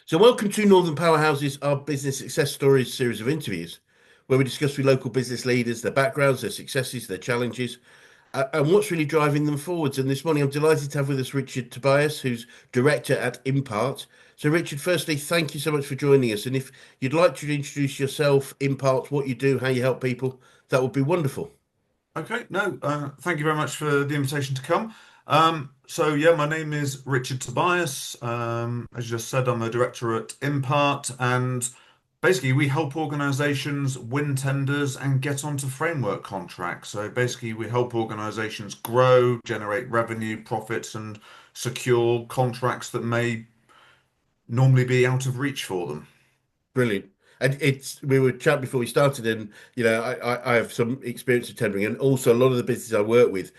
So, welcome to Northern Powerhouses, our business success stories series of interviews, where we discuss with local business leaders their backgrounds, their successes, their challenges, and what's really driving them forwards. And this morning, I'm delighted to have with us Richard Tobias, who's director at Impart. So, Richard, firstly, thank you so much for joining us. And if you'd like to introduce yourself, Impart, what you do, how you help people, that would be wonderful. Okay, no, thank you very much for the invitation to come. So yeah, my name is Richard Tobias. As you just said, I'm a director at Impart, and basically we help organisations win tenders and get onto framework contracts. So basically, we help organisations grow, generate revenue, profits, and secure contracts that may normally be out of reach for them. Brilliant. And we were chatting before we started, and I have some experience of tendering, and also a lot of the businesses I work with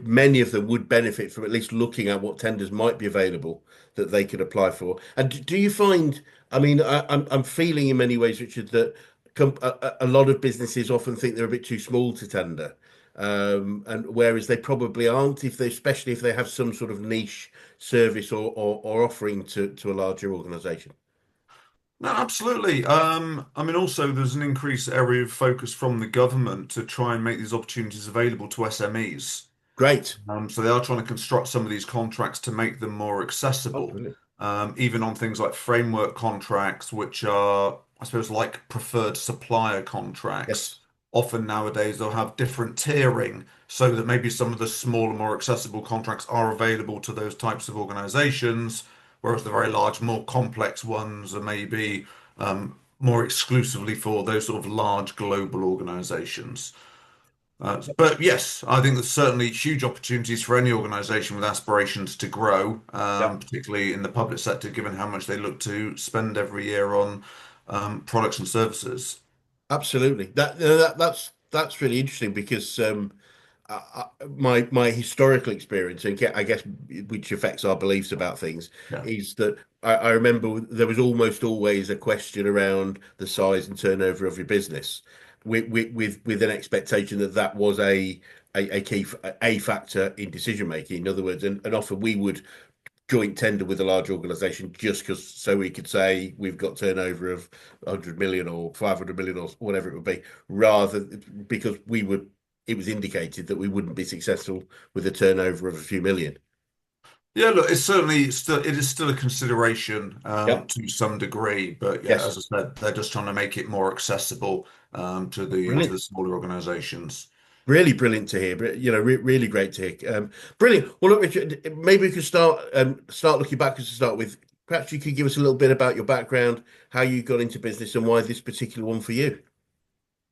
many of them would benefit from at least looking at what tenders might be available that they could apply for. And do you find, I mean, I'm feeling in many ways, Richard, that a lot of businesses often think they're a bit too small to tender, and whereas they probably aren't, if they, especially if they have some sort of niche service or offering to a larger organisation. No, absolutely. I mean, also there's an increased area of focus from the government to try and make these opportunities available to SMEs. Great. So they are trying to construct some of these contracts to make them more Oh, accessible, brilliant. even on things like framework contracts, which are, I suppose, like preferred supplier contracts. Yes. Often nowadays they'll have different tiering so that maybe some of the smaller, more accessible contracts are available to those types of organizations, whereas the very large, more complex ones are maybe more exclusively for those sort of large global organizations. But yes, I think there's certainly huge opportunities for any organization with aspirations to grow, Yeah, particularly in the public sector, given how much they look to spend every year on products and services. absolutely. That's really interesting because my historical experience, and I guess which affects our beliefs about things, Yeah. is that I remember there was almost always a question around the size and turnover of your business, with an expectation that that was a key a factor in decision making. In other words, and often we would joint tender with a large organization just because so we could say we've got turnover of 100 million or 500 million or whatever it would be, rather because we would it was indicated that we wouldn't be successful with a turnover of a few million. Yeah, look, it's certainly still it is still a consideration Yep. to some degree, but yeah, Yes. as I said, they're just trying to make it more accessible to the Brilliant. smaller organizations. Really brilliant to hear. But really great to hear. Brilliant. Well, look, Richard, maybe we could start looking backwards to start with. Perhaps you could give us a little bit about your background, how you got into business, and why this particular one for you.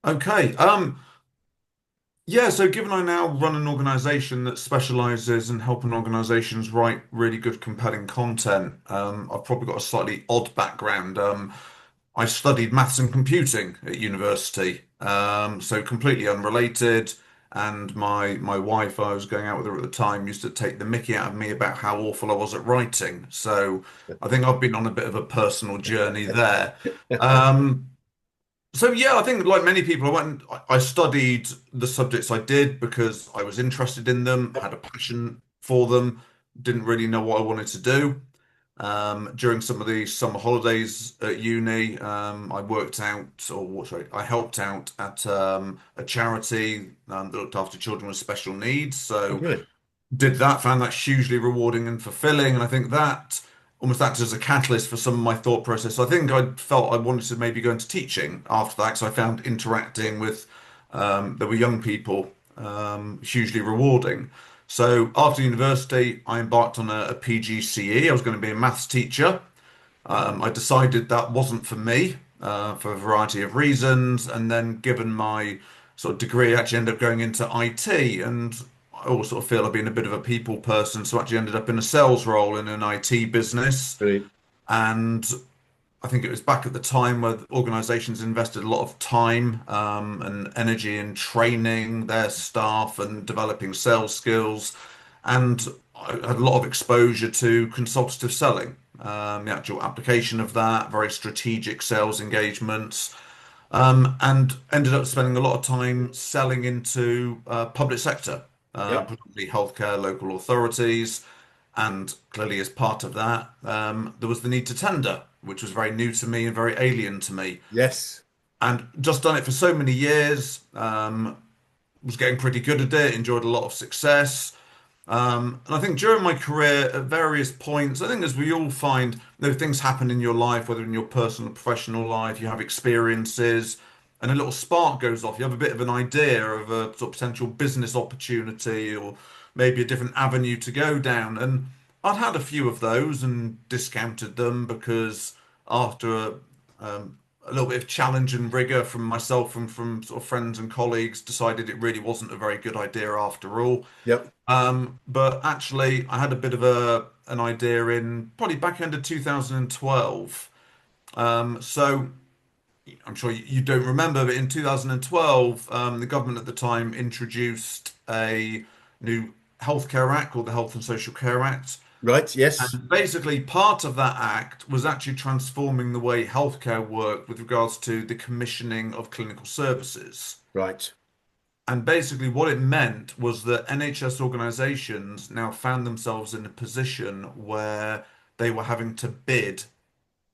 Okay. Yeah, so given I now run an organization that specializes in helping organizations write really good, compelling content, I've probably got a slightly odd background. I studied maths and computing at university, so completely unrelated. And my wife, I was going out with her at the time, used to take the mickey out of me about how awful I was at writing. So I think I've been on a bit of a personal journey there. Um, so yeah, I think like many people, I studied the subjects I did because I was interested in them, had a passion for them, didn't really know what I wanted to do. During some of the summer holidays at uni, I worked out, sorry, I helped out at a charity that looked after children with special needs. Oh, So brilliant. did that, found that hugely rewarding and fulfilling. And I think that almost acted as a catalyst for some of my thought process. So I think I felt I wanted to maybe go into teaching after that. So I found interacting with there were young people hugely rewarding. So after university, I embarked on a PGCE. I was going to be a maths teacher. I decided that wasn't for me for a variety of reasons, and then given my sort of degree, I actually ended up going into IT, and I always sort of feel I've been a bit of a people person, so actually ended up in a sales role in an IT business, Brilliant. and I think it was back at the time where organizations invested a lot of time and energy in training their staff and developing sales skills. And I had a lot of exposure to consultative selling, the actual application of that, very strategic sales engagements, and ended up spending a lot of time selling into public sector, Yep. particularly healthcare, local authorities. And clearly, as part of that, there was the need to tender, which was very new to me and very alien to me. Yes. And just done it for so many years, was getting pretty good at it, enjoyed a lot of success. And I think during my career, at various points, I think as we all find, things happen in your life, whether in your personal or professional life, you have experiences, and a little spark goes off. You have a bit of an idea of a sort of potential business opportunity or maybe a different avenue to go down. And I'd had a few of those and discounted them because after a little bit of challenge and rigor from myself and from sort of friends and colleagues, decided it really wasn't a very good idea after all. Yep. But actually, I had a bit of an idea in probably back end of 2012. So I'm sure you don't remember, but in 2012, the government at the time introduced a new healthcare act called the Health and Social Care Act. Right. Yes. And basically, part of that act was actually transforming the way healthcare worked with regards to the commissioning of clinical services. Right. And basically, what it meant was that NHS organisations now found themselves in a position where they were having to bid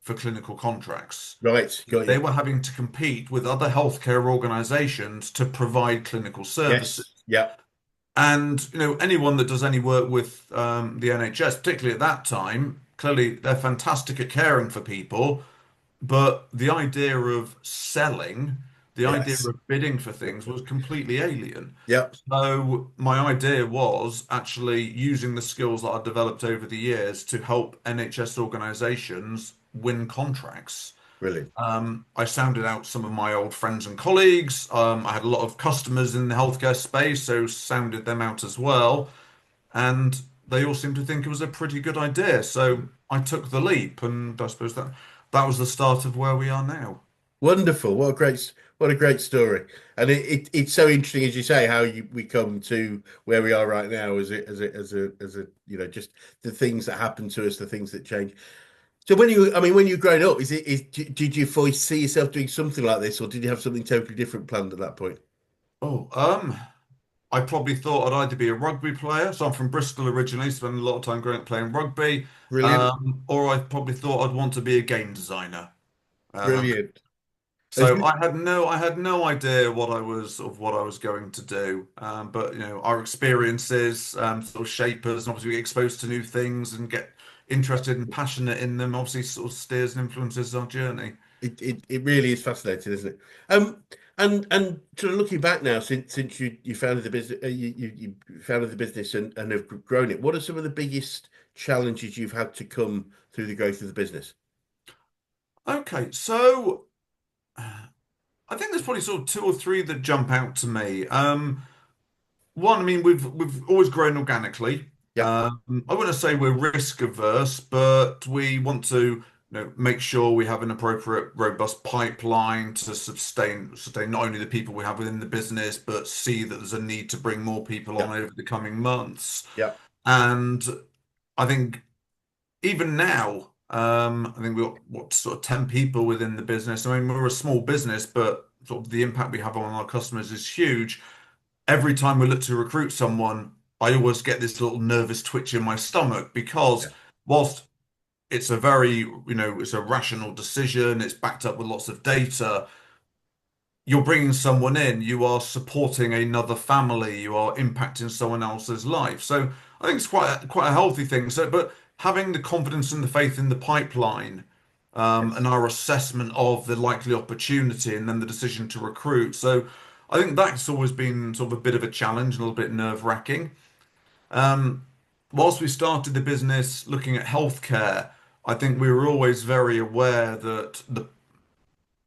for clinical contracts. Right. Got They you. were having to compete with other healthcare organisations to provide clinical services. Yes. Yep. And anyone that does any work with the NHS, particularly at that time, clearly they're fantastic at caring for people, but the idea of selling, the idea Yes. of bidding for things was completely alien. Yep. So my idea was actually using the skills that I developed over the years to help NHS organisations win contracts. Brilliant. I sounded out some of my old friends and colleagues. I had a lot of customers in the healthcare space, so sounded them out as well. And they all seemed to think it was a pretty good idea. So I took the leap, and I suppose that was the start of where we are now. Wonderful. What a great story. And it's so interesting, as you say, how we come to where we are right now as a just the things that happen to us, the things that change. So when you were growing up, did you foresee yourself doing something like this, or did you have something totally different planned at that point? Oh, I probably thought I'd either be a rugby player, so I'm from Bristol originally, spent a lot of time growing up playing rugby, Brilliant. or I probably thought I'd want to be a game designer. Um, Brilliant. As So I had no idea what I was going to do. But our experiences sort of shape us, and obviously we get exposed to new things and get interested and passionate in them. Obviously, sort of steers and influences our journey. it really is fascinating, isn't it? And sort of looking back now, since you founded the business, you founded the business and have grown it. What are some of the biggest challenges you've had to come through the growth of the business? Okay, so I think there's probably sort of two or three that jump out to me. One, I mean, we've always grown organically. Yep, I wouldn't say we're risk averse, but we want to, make sure we have an appropriate, robust pipeline to sustain not only the people we have within the business, but see that there's a need to bring more people on yep, over the coming months. yep. And I think even now, I think we've got what sort of 10 people within the business. I mean, we're a small business, but sort of the impact we have on our customers is huge. Every time we look to recruit someone, I always get this little nervous twitch in my stomach because Yeah. whilst it's a very, it's a rational decision, it's backed up with lots of data, you're bringing someone in, you are supporting another family, you are impacting someone else's life. So I think it's quite a healthy thing. So, but having the confidence and the faith in the pipeline, and Yes. our assessment of the likely opportunity, and then the decision to recruit. So I think that's always been sort of a bit of a challenge, a little bit nerve-wracking. Um, Whilst we started the business looking at healthcare, I think we were always very aware that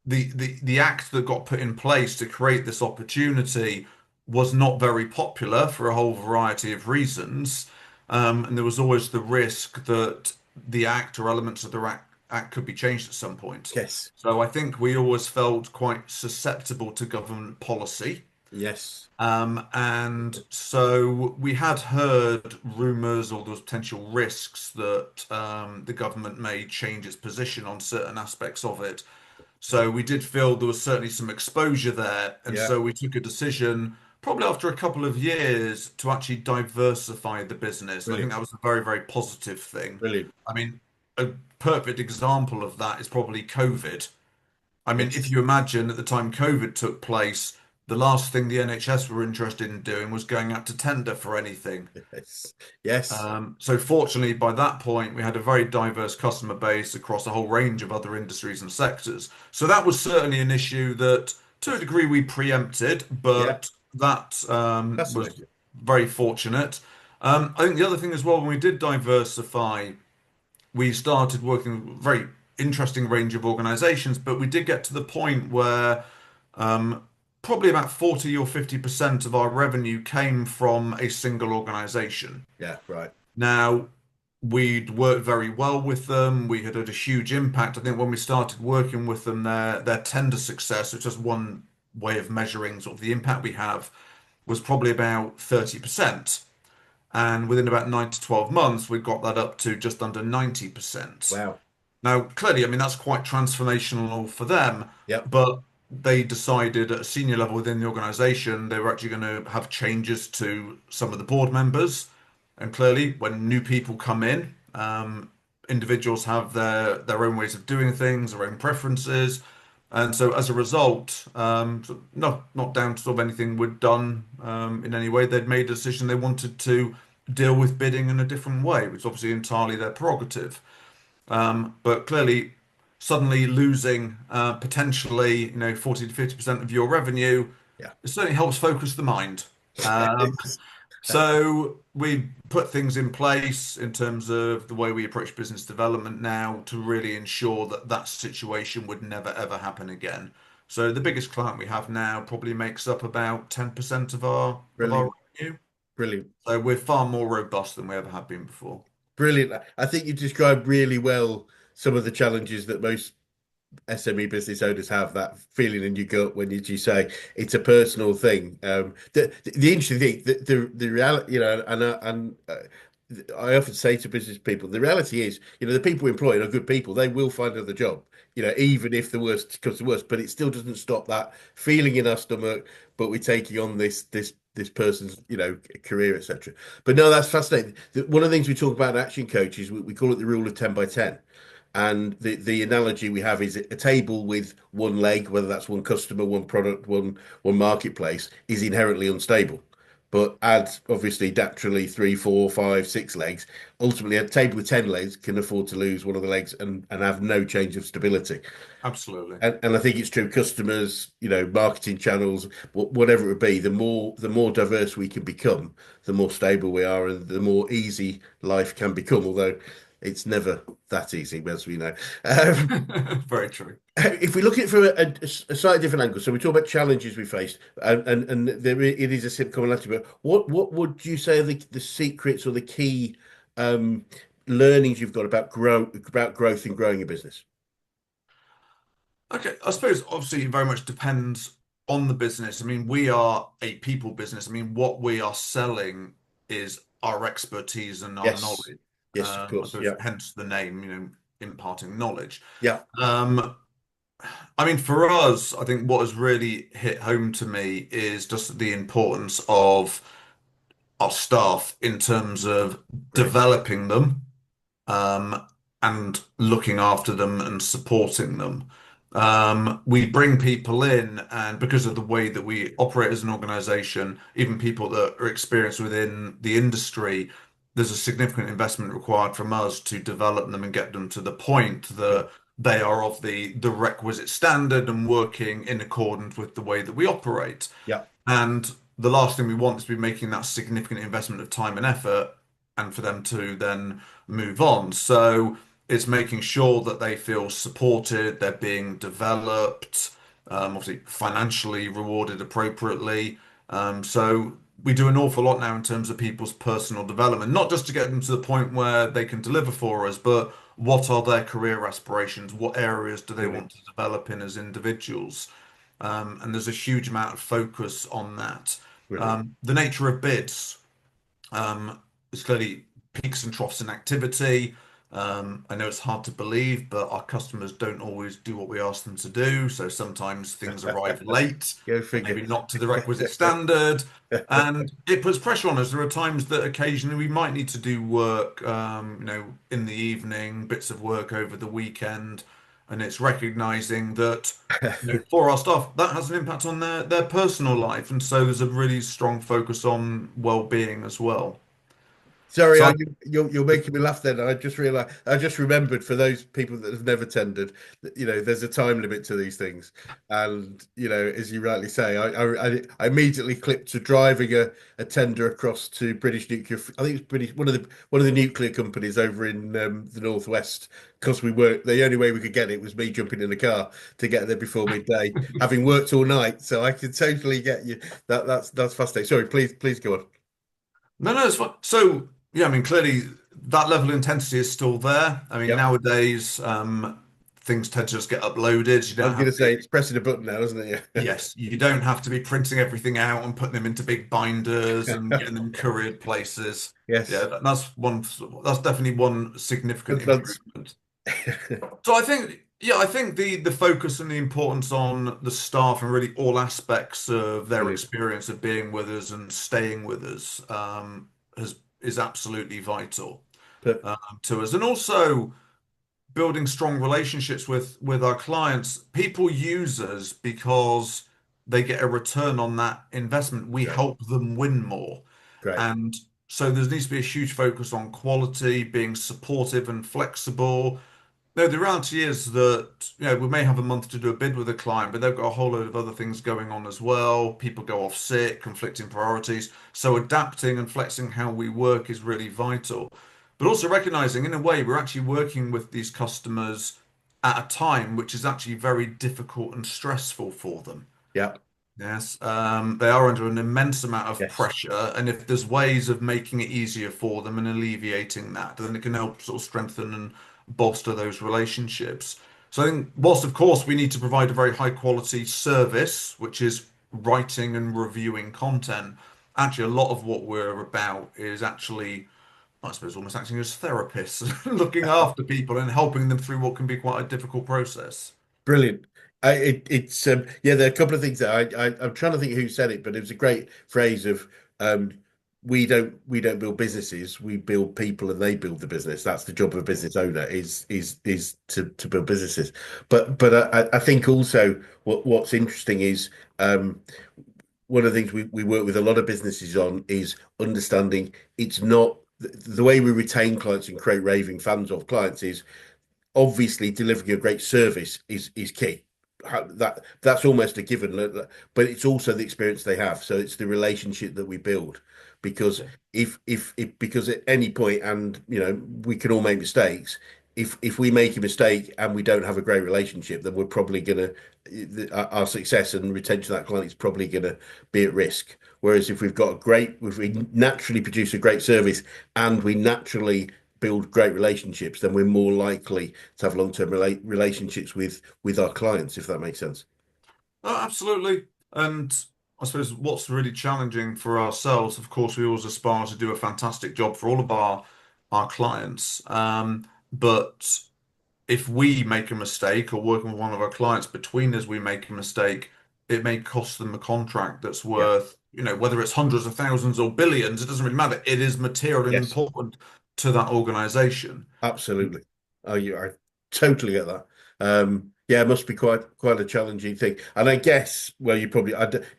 the act that got put in place to create this opportunity was not very popular for a whole variety of reasons. And there was always the risk that the act or elements of the act could be changed at some point. Yes. So I think we always felt quite susceptible to government policy. Yes. And so we had heard rumours or there was potential risks that the government may change its position on certain aspects of it. So we did feel there was certainly some exposure there, and Yeah. so we took a decision. probably after a couple of years to actually diversify the business. And I think Brilliant. that was a very, very positive thing. Brilliant. I mean, a perfect example of that is probably COVID. I mean, if Yes. you imagine at the time COVID took place, the last thing the NHS were interested in doing was going out to tender for anything. Yes. Yes. So fortunately, by that point, we had a very diverse customer base across a whole range of other industries and sectors. So that was certainly an issue that, to a degree, we preempted, Yeah. but that was Fascinating. very fortunate. I think the other thing as well, when we did diversify, we started working with a very interesting range of organizations, but we did get to the point where probably about 40 or 50% of our revenue came from a single organization. Yeah. Right. Now, we'd worked very well with them. We had a huge impact. I think when we started working with them, their tender success, which is one way of measuring sort of the impact we have, was probably about 30%. And within about 9 to 12 months, we got that up to just under 90%. Wow. Now, clearly, I mean, that's quite transformational for them, Yep. but they decided at a senior level within the organization they were actually going to have changes to some of the board members. And clearly, when new people come in, individuals have their own ways of doing things, their own preferences. And so as a result, not down to sort of anything we'd done in any way, they'd made a decision they wanted to deal with bidding in a different way, which is obviously entirely their prerogative. But clearly, suddenly losing potentially, 40 to 50% of your revenue, Yeah. it certainly helps focus the mind. Um, It's- so we put things in place in terms of the way we approach business development now to really ensure that that situation would never ever happen again. So the biggest client we have now probably makes up about 10% of our Brilliant. revenue. Brilliant. So we're far more robust than we ever have been before. Brilliant. I think you described really well some of the challenges that most SME business owners have, that feeling in your gut when you say it's a personal thing. The interesting thing, the reality, I often say to business people, the reality is, the people we employ are good people. They will find another job, even if the worst comes to worst. But it still doesn't stop that feeling in our stomach. But we're taking on this person's, career, etc. But no, that's fascinating. One of the things we talk about in Action Coach is we call it the rule of 10 by 10. And the analogy we have is a table with one leg, whether that's one customer, one product, one marketplace, is inherently unstable. But add obviously naturally three, four, five, six legs. Ultimately, a table with 10 legs can afford to lose one of the legs and have no change of stability. Absolutely. And I think it's true. Customers, marketing channels, whatever it would be, the more diverse we can become, the more stable we are, and the more easy life can become. Although it's never that easy, as we know. Um, Very true. if we look at it from a slightly different angle, so we talk about challenges we faced, and it is a simple commonality. But what would you say are the secrets or the key um, learnings you've got about growth and growing a business? Okay, I suppose obviously it very much depends on the business. I mean, we are a people business. I mean, what we are selling is our expertise and our Yes, knowledge. yes, of I course, suppose yeah, hence the name, imparting knowledge. yeah, Um, I mean, for us, I think what has really hit home to me is just the importance of our staff in terms of great, developing them um, and looking after them and supporting them. We bring people in, and because of the way that we operate as an organization, even people that are experienced within the industry, there's a significant investment required from us to develop them and get them to the point yeah, that they are of the requisite standard and working in accordance with the way that we operate. yeah, And the last thing we want is to be making that significant investment of time and effort and for them to then move on. So it's making sure that they feel supported, they're being developed, obviously financially rewarded appropriately. So we do an awful lot now in terms of people's personal development, not just to get them to the point where they can deliver for us, but what are their career aspirations? What areas do they want brilliant, to develop in as individuals? And there's a huge amount of focus on that. brilliant, The nature of bids is clearly peaks and troughs in activity. I know it's hard to believe, but our customers don't always do what we ask them to do. So sometimes things arrive late Go or figure. maybe not to the requisite standard. And it puts pressure on us. There are times that occasionally we might need to do work, in the evening, bits of work over the weekend. And it's recognizing that, for our staff, that has an impact on their personal life. And so there's a really strong focus on well-being as well. Sorry, So you're making me laugh. Then I just realized, I just remembered for those people that have never tendered, that, there's a time limit to these things, and as you rightly say, I immediately clipped to driving a tender across to British Nuclear. I think it's British, one of the nuclear companies over in the northwest, because we were the only way we could get it was me jumping in the car to get there before midday, having worked all night. So I can totally get you. That's fascinating. Sorry, please go on. no, no, it's fine. So, yeah, I mean, clearly that level of intensity is still there. I mean, Yep. nowadays, things tend to just get uploaded. You I don't was going have to to be, say it's pressing a button now, isn't it? yes, you don't have to be printing everything out and putting them into big binders and Yeah. getting them couriered places. Yeah, Yes. that's definitely one significant That's improvement. So I think the focus and the importance on the staff and really all aspects of their brilliant. experience of being with us and staying with us is absolutely vital But to us. And also building strong relationships with our clients. People use us because they get a return on that investment. We great, help them win more. great. And so there needs to be a huge focus on quality, being supportive and flexible. No, the reality is that, we may have a month to do a bid with a client, but they've got a whole load of other things going on as well. People go off sick, conflicting priorities. So adapting and flexing how we work is really vital. But also recognizing, in a way, we're actually working with these customers at a time which is actually very difficult and stressful for them. Yeah. Yes, they are under an immense amount of Yes. pressure, and if there's ways of making it easier for them and alleviating that, then it can help sort of strengthen and bolster those relationships. So I think, whilst of course we need to provide a very high quality service, which is writing and reviewing content, actually a lot of what we're about is actually, I suppose, almost acting as therapists, looking after people and helping them through what can be quite a difficult process. Brilliant. It's yeah. There are a couple of things that I'm trying to think who said it, but it was a great phrase of um, we don't build businesses, we build people, and they build the business. That's the job of a business owner is to build businesses. But I think also what's interesting is one of the things we work with a lot of businesses on is understanding it's not the way we retain clients and create raving fans of clients is obviously delivering a great service is key. That's almost a given, but it's also the experience they have. So it's the relationship that we build. Because Yeah. if because at any point, and we can all make mistakes. If we make a mistake and we don't have a great relationship, then we're probably gonna our success and retention of that client is probably gonna be at risk. Whereas if we naturally produce a great service and we naturally build great relationships, then we're more likely to have long-term relationships with our clients, if that makes sense. Oh, absolutely. And I suppose what's really challenging for ourselves, of course, we always aspire to do a fantastic job for all of our clients. But if we make a mistake or working with one of our clients between us, we make a mistake, it may cost them a contract that's Yeah. worth, whether it's hundreds of thousands or billions, it doesn't really matter. It is material and Yes. important to that organization. Absolutely. I totally get that. Yeah, it must be quite a challenging thing. And I guess, well,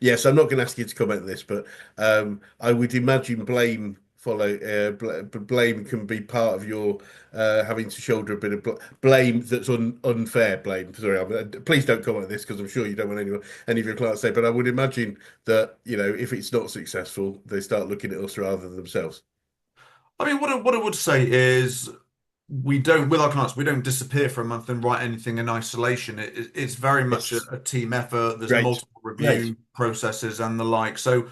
yes, I'm not going to ask you to comment on this, but I would imagine blame can be part of your having to shoulder a bit of blame that's unfair blame. Sorry, please don't comment on this because I'm sure you don't want any of your clients to say. But I would imagine that if it's not successful, they start looking at us rather than themselves. I mean, what I would say is with our clients, we don't disappear for a month and write anything in isolation. It's very much a, Yes. a team effort. There's Great. multiple Great. review processes and the like. So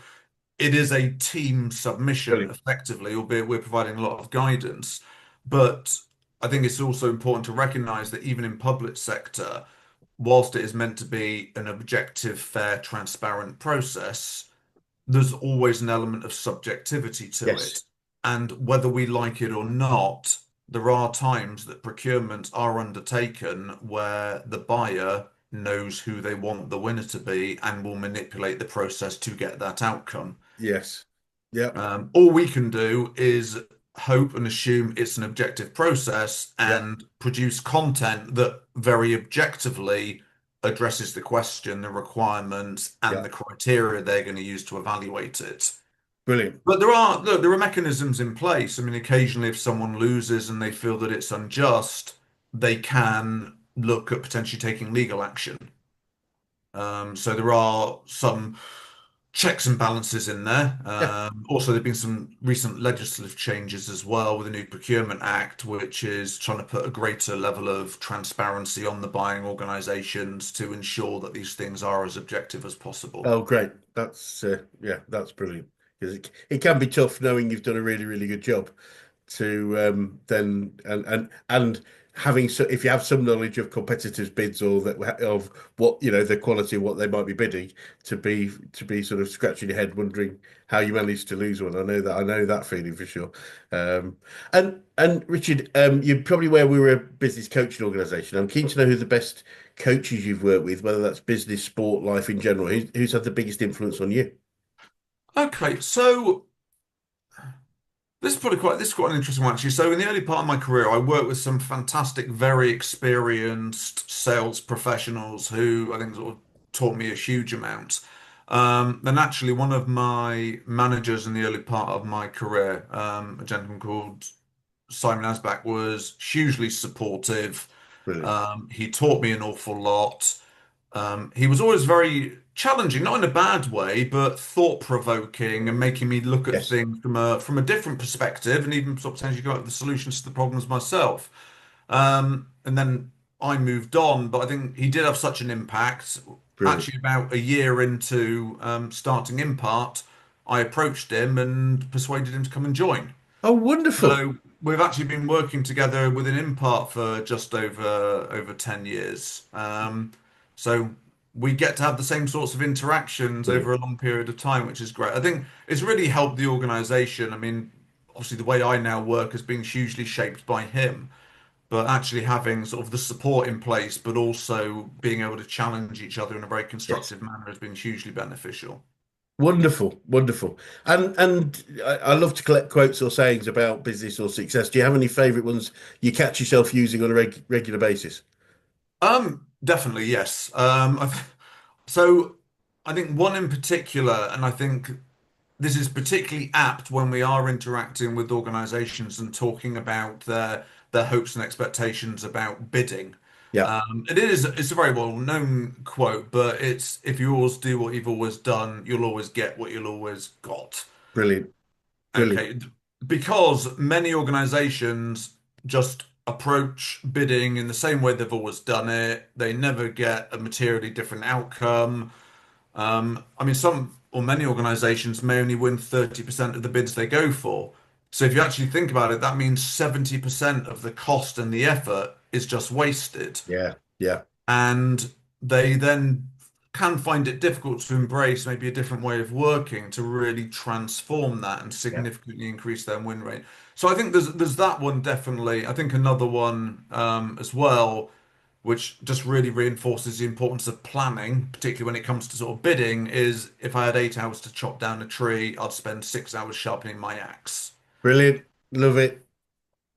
it is a team submission Brilliant. effectively, albeit we're providing a lot of guidance. But I think it's also important to recognize that even in public sector, whilst it is meant to be an objective, fair, transparent process, there's always an element of subjectivity to Yes. it. And whether we like it or not, there are times that procurements are undertaken where the buyer knows who they want the winner to be and will manipulate the process to get that outcome. Yes. Yep. All we can do is hope and assume it's an objective process Yep. and produce content that very objectively addresses the question, the requirements, and the Yep. criteria they're going to use to evaluate it. Brilliant. But there are mechanisms in place. I mean, occasionally if someone loses and they feel that it's unjust, they can look at potentially taking legal action. So there are some checks and balances in there. Yeah. Also, there have been some recent legislative changes as well with the new Procurement Act, which is trying to put a greater level of transparency on the buying organisations to ensure that these things are as objective as possible. Oh, great. That's yeah, that's brilliant. Because it can be tough knowing you've done a really, really good job to then and having so if you have some knowledge of competitors' bids or that of what the quality of what they might be bidding to be sort of scratching your head wondering how you managed to lose one. I know that feeling for sure. And Richard, you're probably aware we were a business coaching organisation. I'm keen to know who the best coaches you've worked with, whether that's business, sport, life in general. Who's had the biggest influence on you? Okay, so this is quite an interesting one actually. So in the early part of my career, I worked with some fantastic, very experienced sales professionals who I think sort of taught me a huge amount. Then actually one of my managers in the early part of my career, a gentleman called Simon Asback, was hugely supportive. Brilliant. He taught me an awful lot. He was always very challenging, not in a bad way, but thought-provoking and making me look at Yes. things from a different perspective and even sort of potentially come up with the solutions to the problems myself. And then I moved on, but I think he did have such an impact. Brilliant. Actually, about a year into starting Impart, I approached him and persuaded him to come and join. Oh, wonderful. So we've actually been working together within Impart for just over 10 years. So we get to have the same sorts of interactions over Brilliant. a long period of time, which is great. I think it's really helped the organization. I mean, obviously the way I now work has been hugely shaped by him, but actually having sort of the support in place, but also being able to challenge each other in a very Yes. constructive manner has been hugely beneficial. Wonderful, wonderful. And I love to collect quotes or sayings about business or success. Do you have any favorite ones you catch yourself using on a regular basis? Definitely, yes. So I think one in particular, and I think this is particularly apt when we are interacting with organizations and talking about their hopes and expectations about bidding. Yeah, It's a very well-known quote, but it's if you always do what you've always done, you'll always get what you'll always got. brilliant, brilliant. Okay, because many organizations just approach bidding in the same way they've always done it. They never get a materially different outcome. I mean, some or many organizations may only win 30% of the bids they go for. So if you actually think about it, that means 70% of the cost and the effort is just wasted. Yeah, yeah, And they then can find it difficult to embrace maybe a different way of working to really transform that and yeah. significantly increase their win rate. So I think there's that one definitely. I think another one as well, which just really reinforces the importance of planning, particularly when it comes to sort of bidding, is if I had 8 hours to chop down a tree, I'd spend 6 hours sharpening my axe. Brilliant. Love it.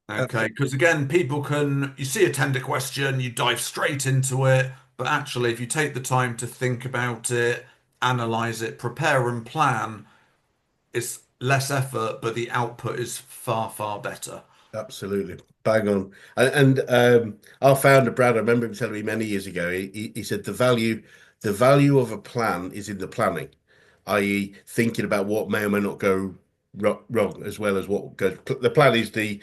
Okay, Absolutely. because again, you see a tender question, you dive straight into it, but actually, if you take the time to think about it, analyze it, prepare and plan, it's less effort, but the output is far, far better. Absolutely. Bang on. And our founder, Brad, I remember him telling me many years ago, he said the value of a plan is in the planning, i.e., thinking about what may or may not go wrong as well as what goes. The plan is the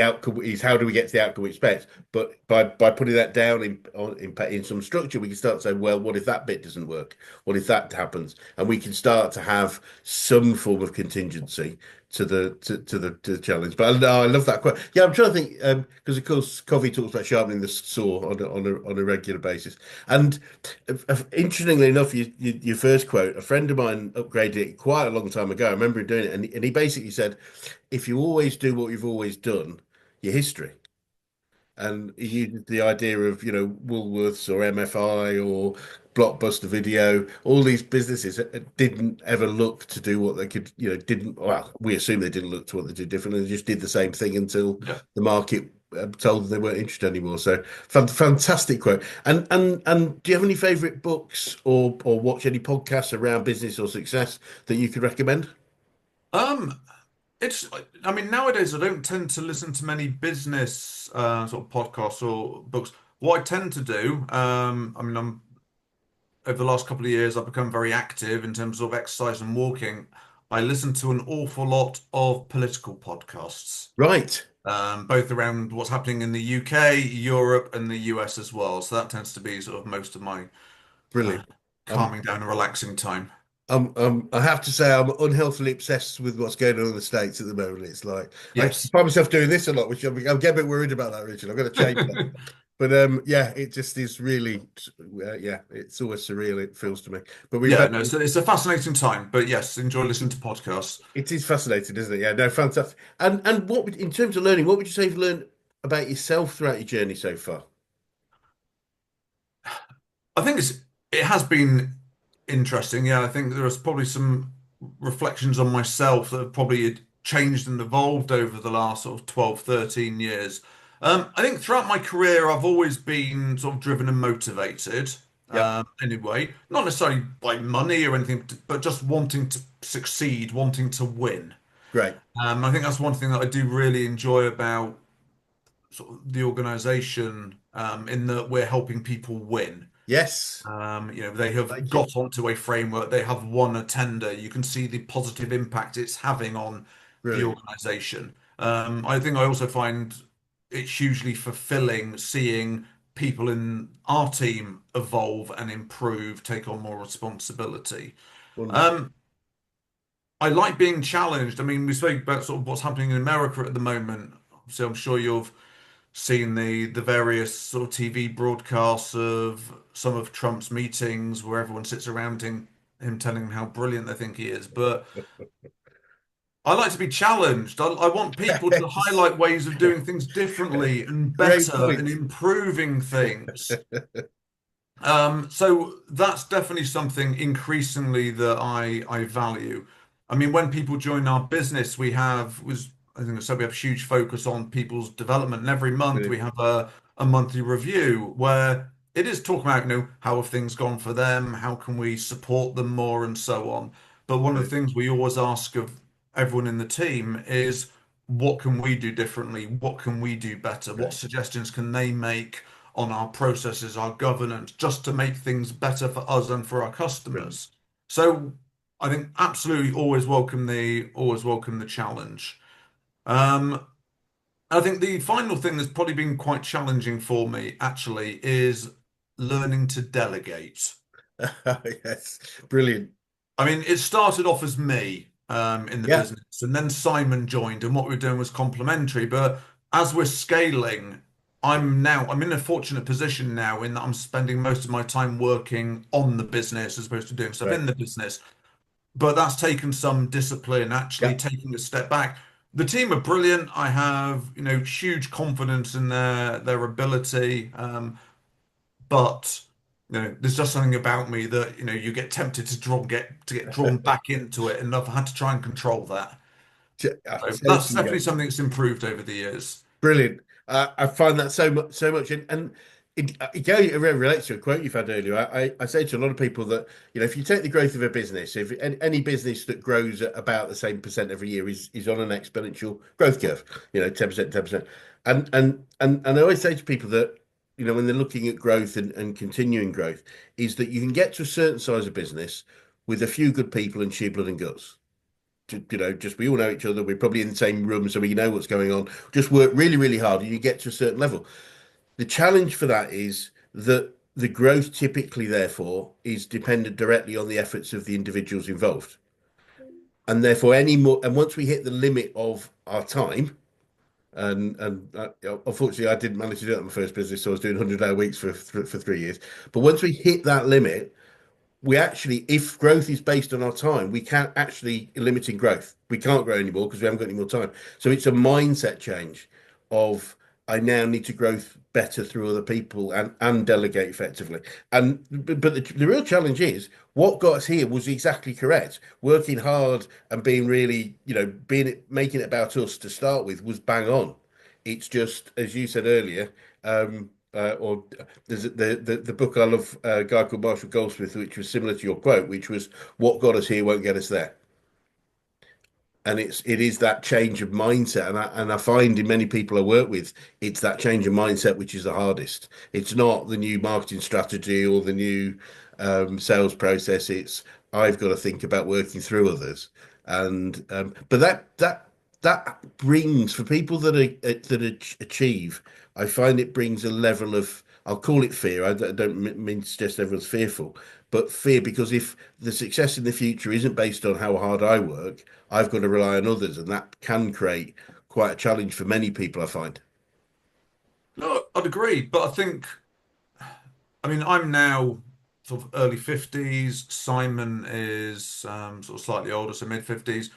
outcome is how do we get to the outcome we expect. But by putting that down in some structure, we can start to say, well, what if that bit doesn't work? What if that happens? And we can start to have some form of contingency to the challenge. But I love that quote. Yeah, I'm trying to think because of course Covey talks about sharpening the saw on a regular basis. And interestingly enough, your first quote, a friend of mine upgraded it quite a long time ago. I remember him doing it, and he basically said, if you always do what you've always done, your history. And he uses the idea of, Woolworths or MFI or Blockbuster Video, all these businesses didn't ever look to do what they could, didn't, well, we assume they didn't look to what they did differently. They just did the same thing until Yeah. the market told them they weren't interested anymore. So fantastic quote. And do you have any favorite books or watch any podcasts around business or success that you could recommend? Um, it's, I mean, nowadays I don't tend to listen to many business sort of podcasts or books. What I tend to do, I mean, over the last couple of years, I've become very active in terms of exercise and walking. I listen to an awful lot of political podcasts, Right. both around what's happening in the UK, Europe, and the US as well. So that tends to be sort of most of my uh, Brilliant. calming down and relaxing time. I have to say, I'm unhealthily obsessed with what's going on in the States at the moment. It's like I Yes. find myself doing this a lot, which I'm getting a bit worried about that, Richard. I've got to change that. But yeah, it just is really, yeah, it's always surreal. It feels to me. But we've Yeah, had no, it's a fascinating time. But yes, enjoy listening to podcasts. it is fascinating, isn't it? Yeah, no, fantastic. And in terms of learning, what would you say you've learned about yourself throughout your journey so far? I think it has been interesting. Yeah, I think there is probably some reflections on myself that have probably changed and evolved over the last sort of 12, 13 years. I think throughout my career, I've always been sort of driven and motivated. Yep, Anyway, not necessarily by money or anything, but just wanting to succeed, wanting to win. great. I think that's one thing that I do really enjoy about sort of the organization, in that we're helping people win. Yes, They have thank you. got onto a framework, they have won a tender. You can see the positive impact it's having on the Brilliant. organization. I think I also find it hugely fulfilling seeing people in our team evolve and improve, take on more responsibility. Wonderful. Um, I like being challenged. I mean, we spoke about sort of what's happening in America at the moment. So I'm sure you've seen the various sort of TV broadcasts of some of Trump's meetings where everyone sits around him telling him how brilliant they think he is. But I like to be challenged. I want people to Yes, highlight ways of doing things differently and great better and point. improving things. So that's definitely something increasingly that I value. I mean, when people join our business, I think I said we have a huge focus on people's development, and every month we Brilliant. have a monthly review where it is talking about, how have things gone for them, how can we support them more, and so on. But one of the Brilliant. things we always ask of everyone in the team is, what can we do differently? What can we do better? What Great. suggestions can they make on our processes, our governance, just to make things better for us and for our Brilliant. customers. So I think absolutely always welcome the challenge. Um, I think the final thing that's probably been quite challenging for me actually is learning to delegate. Yes, brilliant. I mean, it started off as me in the Yeah, business, and then Simon joined, and what we were doing was complementary. But as we're scaling, I'm in a fortunate position now in that I'm spending most of my time working on the business as opposed to doing stuff right. in the business. But that's taken some discipline, actually Yeah, taking a step back. The team are brilliant. I have, huge confidence in their ability. But there's just something about me that you get tempted to get drawn back into it, and I've had to try and control that. I So that's totally definitely get. something that's improved over the years. Brilliant. I find that so much, and it really relates to a quote you've had earlier. I say to a lot of people that if you take the growth of a business, if any business that grows at about the same percent every year is on an exponential growth curve, 10%, 10%, and I always say to people that when they're looking at growth and continuing growth, is that you can get to a certain size of business with a few good people and sheer blood and guts. Just we all know each other. We're probably in the same room, so we know what's going on. Just work really, really hard, and you get to a certain level. The challenge for that is that the growth typically, therefore, is dependent directly on the efforts of the individuals involved, and therefore, any more. And once we hit the limit of our time, and unfortunately, I didn't manage to do that in my first business, so I was doing 100-hour weeks for 3 years. But once we hit that limit, we actually, if growth is based on our time, we can't actually limiting growth. We can't grow anymore because we haven't got any more time. So it's a mindset change. of I now need to grow better through other people and delegate effectively. And but the real challenge is what got us here was exactly correct. Working hard and being really, being making it about us to start with was bang on. It's just as you said earlier, or there's the book I love, a guy called Marshall Goldsmith, which was similar to your quote, which was what got us here won't get us there. And it is that change of mindset, and I find in many people I work with, it's that change of mindset which is the hardest. It's not the new marketing strategy or the new sales process. It's I've got to think about working through others, and but that brings for people that achieve. I find it brings a level of, I'll call it fear. I don't mean to suggest everyone's fearful, but fear because if the success in the future isn't based on how hard I work, I've got to rely on others, and that can create quite a challenge for many people, I find. No, I'd agree, but I mean, I'm now sort of early 50s. Simon is sort of slightly older, so mid 50s.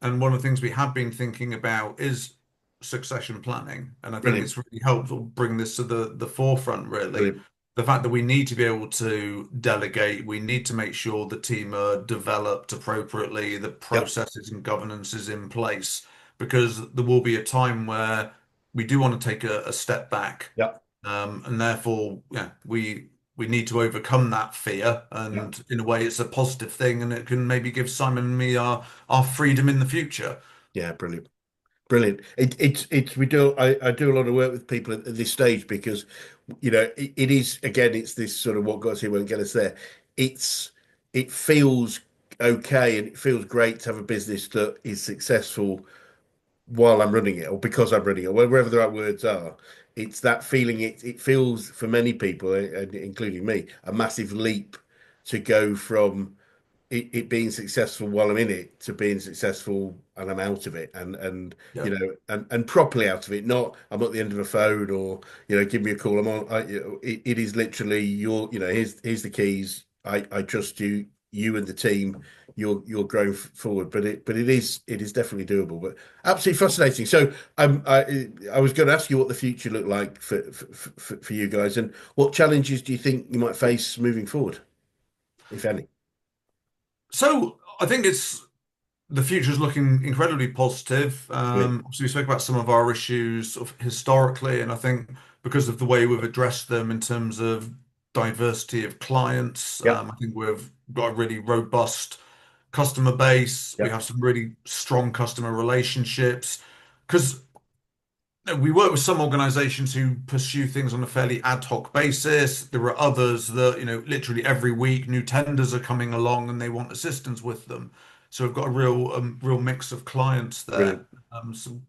And one of the things we have been thinking about is succession planning. And I think Brilliant, it's really helped sort of bring this to the forefront, really. brilliant. The fact that we need to be able to delegate, we need to make sure the team are developed appropriately, the Yep, processes and governance is in place, because there will be a time where we do want to take a step back. yep, And therefore, yeah, we need to overcome that fear. yep. And in a way, it's a positive thing, and it can maybe give Simon and me our freedom in the future. Yeah, brilliant. Brilliant. It's we do I do a lot of work with people at this stage because it is again it's this sort of what got us here won't get us there. It's it feels okay and it feels great to have a business that is successful while I'm running it or because I'm running it, wherever the right words are. It's that feeling. It feels for many people, including me, a massive leap to go from it being successful while I'm in it to being successful and I'm out of it and Yeah. and properly out of it. Not I'm at the end of a phone or give me a call. I'm on. It is literally here's the keys. I trust you. You and the team. You're growing forward, but it is definitely doable. But absolutely fascinating. So I was going to ask you what the future looked like for you guys and what challenges do you think you might face moving forward, if any? So I think it's the future is looking incredibly positive. Brilliant. Obviously, we spoke about some of our issues sort of historically, and I think because of the way we've addressed them in terms of diversity of clients, Yep. I think we've got a really robust customer base. We Yep. have some really strong customer relationships because we work with some organizations who pursue things on a fairly ad hoc basis. There are others that, literally every week new tenders are coming along and they want assistance with them. So we've got a real mix of clients there. Brilliant. Some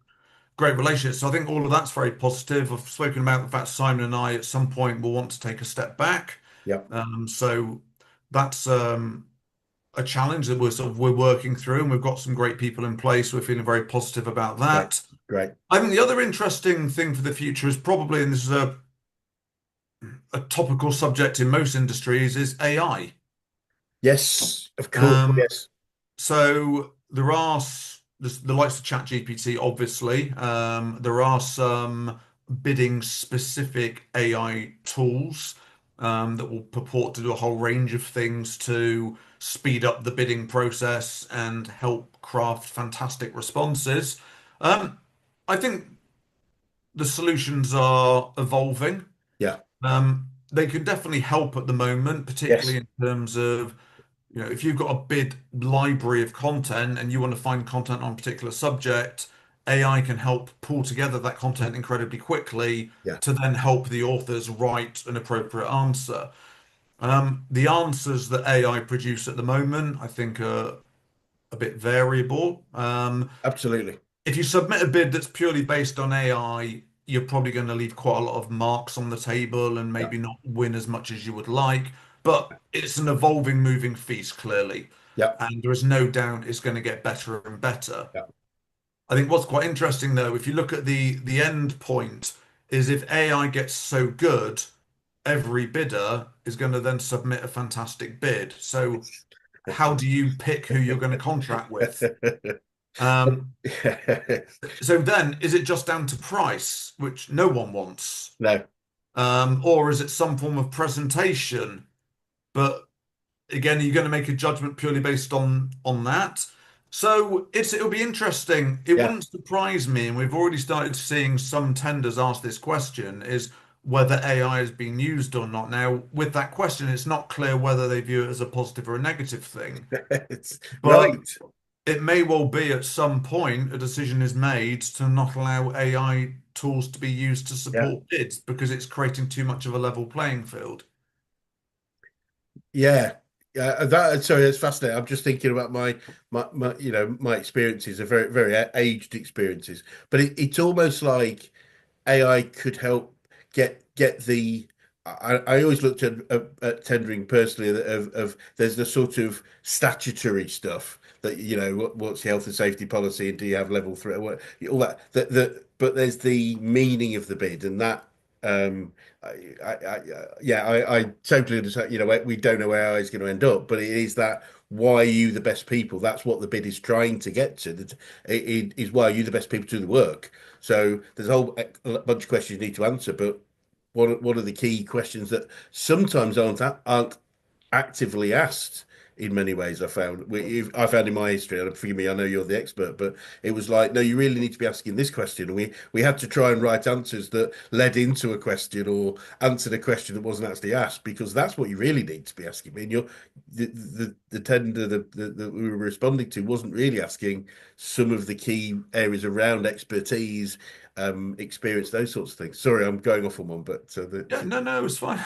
great relationships. So I think all of that's very positive. I've spoken about the fact Simon and I at some point will want to take a step back. Yep. So that's a challenge that we're working through, and we've got some great people in place. We're feeling very positive about Great. that. Great. I think the other interesting thing for the future is probably, and this is a topical subject in most industries, is AI. Yes, of course. Um, Yes. so there are the likes of ChatGPT, obviously. There are some bidding specific AI tools that will purport to do a whole range of things to speed up the bidding process and help craft fantastic responses. Um, I think the solutions are evolving. Yeah. They can definitely help at the moment, particularly Yes. in terms of, if you've got a big library of content and you want to find content on a particular subject, AI can help pull together that content incredibly quickly Yeah. to then help the authors write an appropriate answer. The answers that AI produce at the moment, I think, are a bit variable. Absolutely. If you submit a bid that's purely based on AI, you're probably going to leave quite a lot of marks on the table and Yeah. maybe not win as much as you would like. But it's an evolving, moving feast, clearly. Yeah. And there is no doubt it's going to get better and better. Yeah. I think what's quite interesting, though, if you look at the end point, is if AI gets so good, every bidder is going to then submit a fantastic bid. So how do you pick who you're going to contract with? Um, Yes. so then, is it just down to price, which no one wants? No. Or is it some form of presentation? But again, you're going to make a judgment purely based on that. So it'll be interesting. It Yeah. wouldn't surprise me, and we've already started seeing some tenders ask this question, is whether AI is being used or not. Now, with that question, it's not clear whether they view it as a positive or a negative thing, It's but right. it may well be at some point a decision is made to not allow AI tools to be used to Yeah. support bids because it's creating too much of a level playing field. Yeah. Yeah. That, sorry, that's fascinating. I'm just thinking about my experiences are very aged experiences, but it's almost like AI could help get the. I always looked at tendering personally of there's the sort of statutory stuff that what's the health and safety policy and do you have level three all but there's the meaning of the bid and that I totally understand. We don't know where AI is going to end up, but it is that why are you the best people? That's what the bid is trying to get to. That it is why are you the best people to do the work? So there's a whole bunch of questions you need to answer, but what are the key questions that sometimes aren't actively asked in many ways. I found in my history, and forgive me, I know you're the expert, but it was like, no, you really need to be asking this question. And we had to try and write answers that led into a question or answered a question that wasn't actually asked, because that's what you really need to be asking. I mean, the tender that we were responding to wasn't really asking some of the key areas around expertise, experience, those sorts of things. Sorry, I'm going off on one, but Yeah, no, no, it's fine.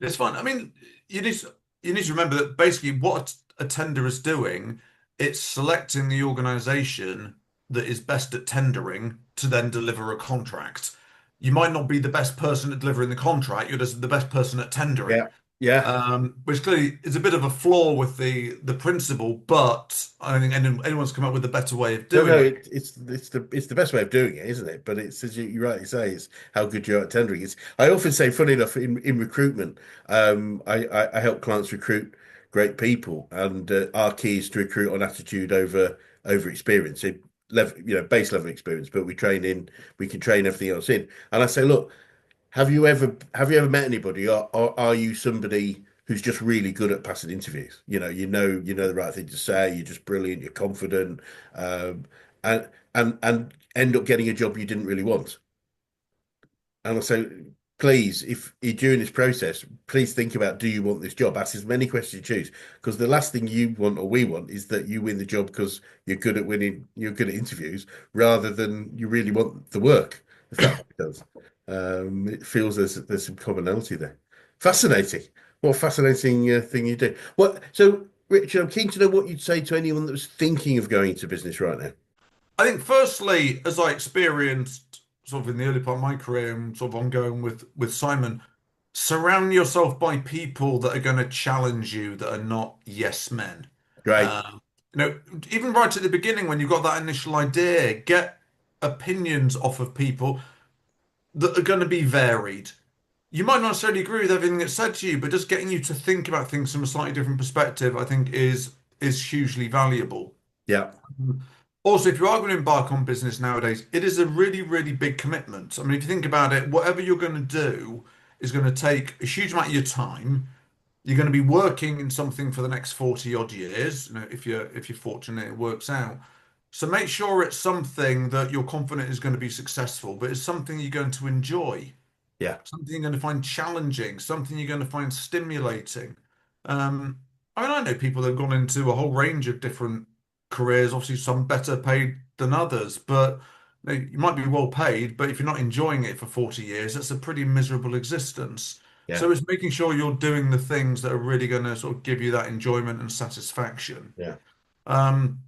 It's fine. I mean, you need to, you need to remember that basically what a tender is doing, it's selecting the organization that is best at tendering to then deliver a contract. You might not be the best person at delivering the contract, you're just the best person at tendering. yeah, yeah. Which clearly is a bit of a flaw with the principle, but I don't think anyone's come up with a better way of No, doing no, it. it's the best way of doing it, isn't it? But it's as you rightly say, it's how good you are at tendering. It's I often say, funny enough, in recruitment, I help clients recruit great people, and our key is to recruit on attitude over experience, level, base level experience. But we can train everything else in. And I say, look, have you ever met anybody, or are you somebody who's just really good at passing interviews? You know the right thing to say. You're just brilliant. You're confident, um, and and end up getting a job you didn't really want. And I say, please, if you're during this process, please think about, do you want this job? Ask as many questions as you choose, because the last thing you want or we want is that you win the job because you're good at interviews, rather than you really want the work, if that makes sense. It feels there's some commonality there. Fascinating. What a fascinating thing you do. So, Richard, I'm keen to know what you'd say to anyone that was thinking of going into business right now. I think firstly, as I experienced sort of in the early part of my career and sort of ongoing with Simon, surround yourself by people that are going to challenge you, that are not yes men. Great. Um, Even right at the beginning when you've got that initial idea, get opinions off of people that are going to be varied. You might not necessarily agree with everything that's said to you, but just getting you to think about things from a slightly different perspective, I think is hugely valuable. Yeah. Also, if you are going to embark on business nowadays, it is a really, really big commitment. I mean, if you think about it, whatever you're going to do is going to take a huge amount of your time. You're going to be working in something for the next 40 odd years, if you're fortunate, it works out. So make sure it's something that you're confident is going to be successful, but it's something you're going to enjoy, Yeah. something you're going to find challenging, something you're going to find stimulating. Um, I mean, I know people that have gone into a whole range of different careers, obviously some better paid than others, but you might be well paid, but if you're not enjoying it for 40 years, that's a pretty miserable existence. Yeah. So it's making sure you're doing the things that are really going to sort of give you that enjoyment and satisfaction. Yeah. Um,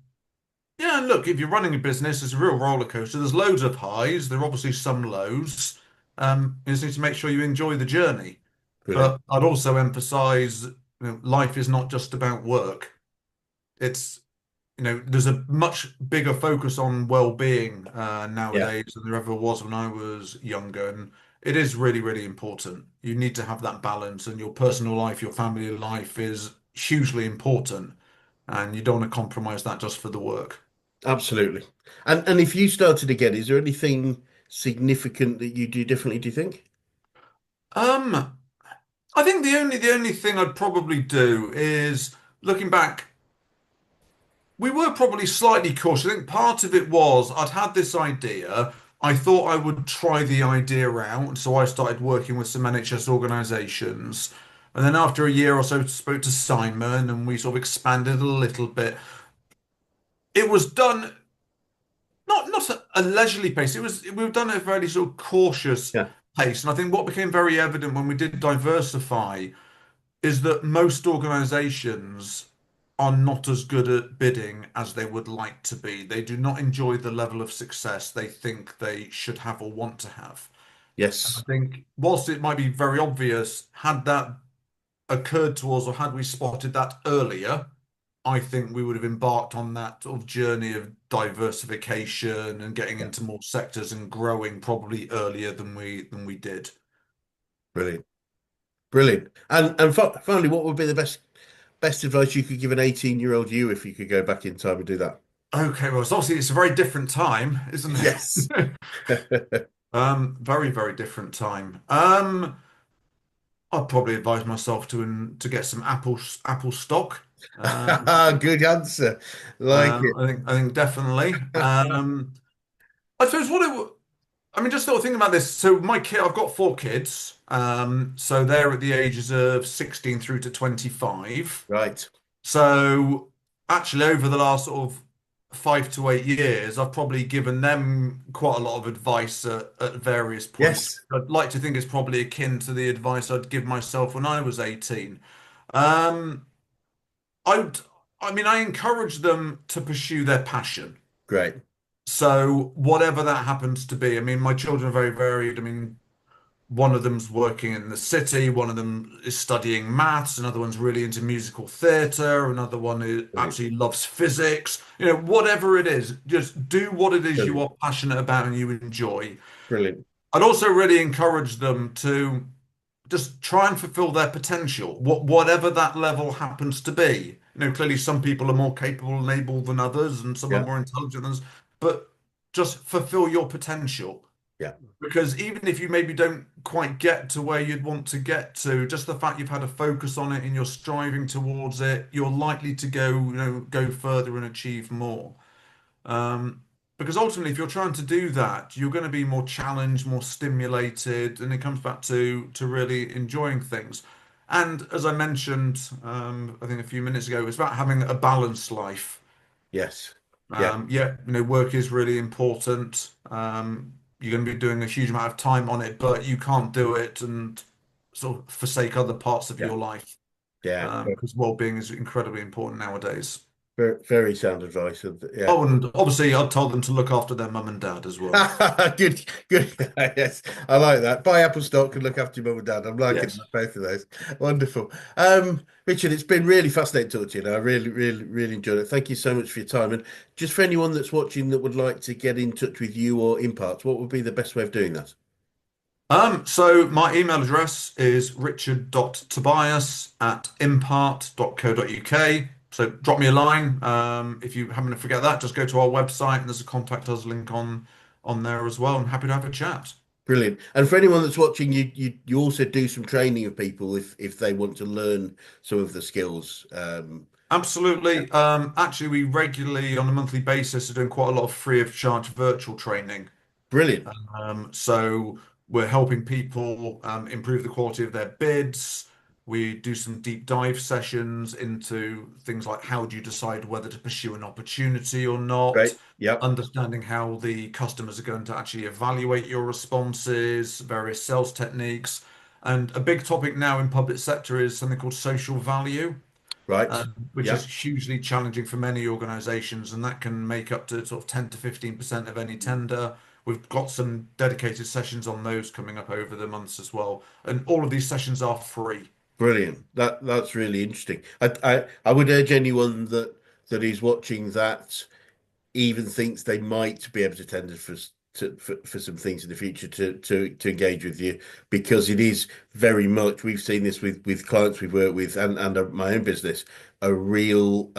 yeah, and look, if you're running a business, it's a real roller coaster. There's loads of highs. There are obviously some lows. You just need to make sure you enjoy the journey. Brilliant. But I'd also emphasize, life is not just about work. It's, there's a much bigger focus on well-being Yeah. nowadays than there ever was when I was younger. And it is really, really important. You need to have that balance, and your personal life, your family life is hugely important. And you don't want to compromise that just for the work. Absolutely. And if you started again, is there anything significant that you do differently, do you think? Um, I think the only thing I'd probably do is looking back, we were probably slightly cautious. I think part of it was I'd had this idea. I thought I would try the idea out, so I started working with some NHS organisations. And then after a year or so, spoke to Simon, and we sort of expanded a little bit. It was done not a leisurely pace. We were done at a very sort of cautious Yeah. pace. And I think what became very evident when we did diversify is that most organizations are not as good at bidding as they would like to be. They do not enjoy the level of success they think they should have or want to have. And I Yes. think, whilst it might be very obvious, had that occurred to us or had we spotted that earlier, I think we would have embarked on that sort of journey of diversification and getting Yeah. into more sectors and growing probably earlier than we did. Brilliant. Brilliant. And finally, what would be the best advice you could give an 18-year-old you if you could go back in time and do that? Okay, well, it's obviously it's a very different time, isn't Yes. it? Very, very different time. I'd probably advise myself to get some Apple stock. Um, Good answer. Like it. I think definitely. I suppose I mean, just sort of thinking about this. So my kid, I've got four kids. So they're at the ages of 16 through to 25. Right. So actually, over the last sort of 5 to 8 years, I've probably given them quite a lot of advice at various points. Yes. I'd like to think it's probably akin to the advice I'd give myself when I was 18. Um, I'd, I mean, I encourage them to pursue their passion. Great. So whatever that happens to be, I mean, my children are very varied. I mean, one of them's working in the city, one of them is studying maths, another one's really into musical theatre, another one is Brilliant. absolutely loves physics. Whatever it is, just do what it is you Brilliant. are passionate about and you enjoy. Brilliant. I'd also really encourage them to just try and fulfill their potential, whatever that level happens to be. Clearly some people are more capable and able than others, and some are Yeah. more intelligent than others, but just fulfill your potential. Yeah. Because even if you maybe don't quite get to where you'd want to get to, just the fact you've had a focus on it and you're striving towards it, you're likely to go further and achieve more. Um, because ultimately, if you're trying to do that, you're going to be more challenged, more stimulated, and it comes back to really enjoying things. And as I mentioned, I think a few minutes ago, it's about having a balanced life. Yes. Yeah. Yeah, work is really important. You're going to be doing a huge amount of time on it, but you can't do it and sort of forsake other parts of Yeah. your life, Yeah. because well-being is incredibly important nowadays. Very, very sound advice. Yeah. Oh, and obviously, I'd tell them to look after their mum and dad as well. Good, good. Yes, I like that. Buy Apple stock and look after your mum and dad. I'm liking Yes. both of those. Wonderful. Richard, it's been really fascinating talking to you. I really, really, really enjoyed it. Thank you so much for your time. And just for anyone that's watching that would like to get in touch with you or Impart, what would be the best way of doing that? So my email address is richard.tobias@impart.co.uk. So drop me a line. If you happen to forget that, just go to our website and there's a contact us link on there as well. I'm happy to have a chat. Brilliant. And for anyone that's watching, you also do some training of people if they want to learn some of the skills. Yeah. Absolutely. Actually, we regularly, on a monthly basis, are doing quite a lot of free of charge virtual training. Brilliant. So we're helping people improve the quality of their bids. We do some deep dive sessions into things like how do you decide whether to pursue an opportunity or not, Great. Yep. understanding how the customers are going to actually evaluate your responses, various sales techniques. And a big topic now in public sector is something called social value, Right. which is Yep. hugely challenging for many organizations, and that can make up to sort of 10 to 15% of any tender. We've got some dedicated sessions on those coming up over the months as well. And all of these sessions are free. Brilliant. That's really interesting. I would urge anyone that is watching that even thinks they might be able to tender for for some things in the future to engage with you, because it is very much, we've seen this with clients we've worked with, and my own business, a real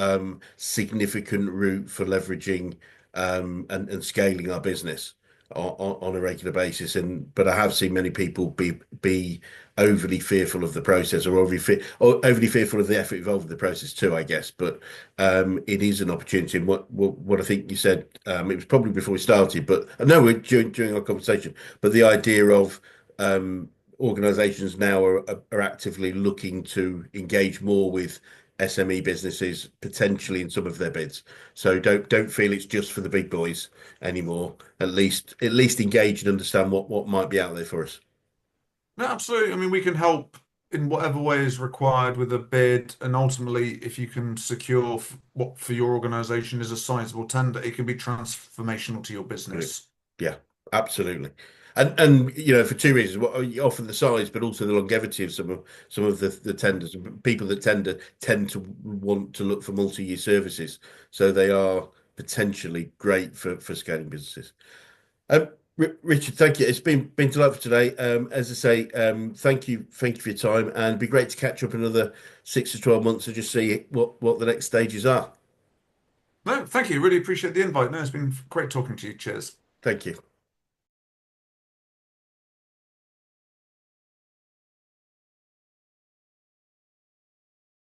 significant route for leveraging and scaling our business on a regular basis. And but I have seen many people be overly fearful of the process, or overly fearful of the effort involved in the process too, I guess. But it is an opportunity. And what I think you said, it was probably before we started, but no, during our conversation. But the idea of organisations now are actively looking to engage more with SME businesses, potentially in some of their bids. So don't feel it's just for the big boys anymore. At least engage and understand what might be out there for us. No, absolutely. I mean, we can help in whatever way is required with a bid, and ultimately, if you can secure what for your organization is a sizable tender, it can be transformational to your Brilliant. business. Yeah, absolutely. And for two reasons, often the size, but also the longevity of some of the tenders. People that tend to want to look for multi-year services, so they are potentially great for scaling businesses. Richard, thank you. It's been delightful today. As I say, thank you for your time, and it'd be great to catch up in another 6 to 12 months and just see what the next stages are. No, thank you. Really appreciate the invite. No, it's been great talking to you. Cheers. Thank you.